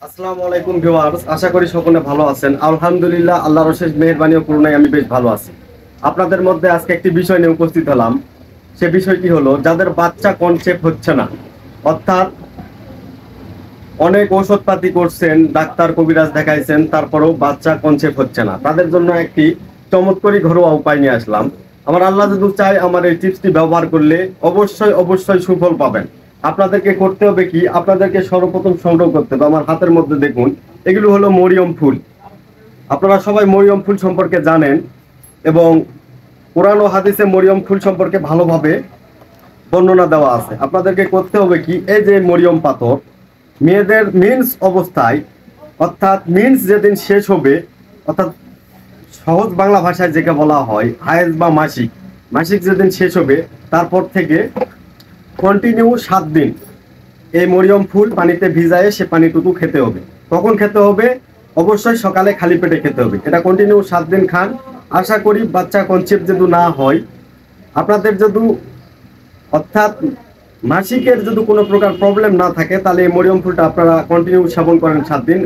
আসসালামু আলাইকুম ভিউয়ার্স, আশা করি সকলে ভালো আছেন। আলহামদুলিল্লাহ, আল্লাহর অশেষ মেহেরবানি ও করুণায় আমি বেশ ভালো আছি। আপনাদের মধ্যে আজকে একটি বিষয় নিয়ে উপস্থিত হলাম। সে বিষয়টি হলো, যাদের বাচ্চা কনসেপ্ট হচ্ছে না, অর্থাৎ অনেক ঔষধপাতি করছেন, ডাক্তার কবিরাজ দেখাইছেন, তারপরেও বাচ্চা কনসেপ্ট হচ্ছে না, তাদের জন্য একটি চমৎকারী ঘরোয়া উপায় নিয়ে আসলাম। আমার আল্লাহ যদি চায়, আমার এই টিপসটি ব্যবহার করলে অবশ্যই অবশ্যই সুফল পাবেন। আপনাদেরকে করতে হবে কি, আপনাদেরকে সর্বপ্রথম সংগ্রহ করতে হবে। আমার হাতের মধ্যে দেখুন, এগুলো হলো মরিয়ম ফুল। আপনারা সবাই মরিয়ম ফুল সম্পর্কে জানেন এবং কোরআন ও হাদিসে মরিয়ম ফুল সম্পর্কে ভালোভাবে বর্ণনা দেওয়া আছে। আপনাদেরকে করতে হবে কি, এই যে মরিয়ম পাথর, মেয়েদের মিন্স অবস্থায়, অর্থাৎ মিন্স যেদিন শেষ হবে, অর্থাৎ সহজ বাংলা ভাষায় যেটা বলা হয় হায়েজ বা মাসিক, মাসিক যেদিন শেষ হবে তারপর থেকে কন্টিনিউ 7 দিন এই মরিয়ম ফুল পানিতে ভিজায়ে সে পানিটুকু খেতে হবে। কখন খেতে হবে? অবশ্যই সকালে খালি পেটে খেতে হবে। এটা কন্টিনিউ 7 দিন খান। আশা করি বাচ্চা কনসেপ্ট যদি না হয়, আপনাদের যদি অর্থাৎ মাসিকের যদি কোনো প্রকার প্রবলেম না থাকে, তাহলে এই মরিয়ম ফুলটা আপনারা কন্টিনিউ সেবন করেন 7 দিন।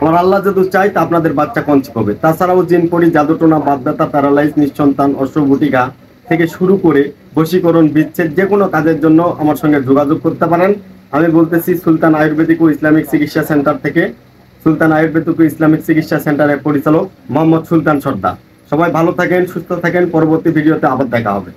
আমার আল্লাহ যদি চাই তা আপনাদের বাচ্চা কনসেপ্ট হবে। তাছাড়াও জিন পরি, জাদুটোনা, বাদব্যথা, প্যারালাইজ, নিঃসন্তান, অশ্বভূতিকা থেকে শুরু করে বশীকরণ, বিচ্ছেদ, যে কোনো কাজের জন্য আমার সঙ্গে যোগাযোগ করতে পারেন। আমি বলতেছি সুলতান আয়ুর্বেদিক ও ইসলামিক চিকিৎসা সেন্টার থেকে, সুলতান আয়ুর্বেদিক ও ইসলামিক চিকিৎসা সেন্টারের পরিচালক মোহাম্মদ সুলতান সর্দার। সবাই ভালো থাকেন, সুস্থ থাকেন। পরবর্তী ভিডিওতে আবার দেখা হবে।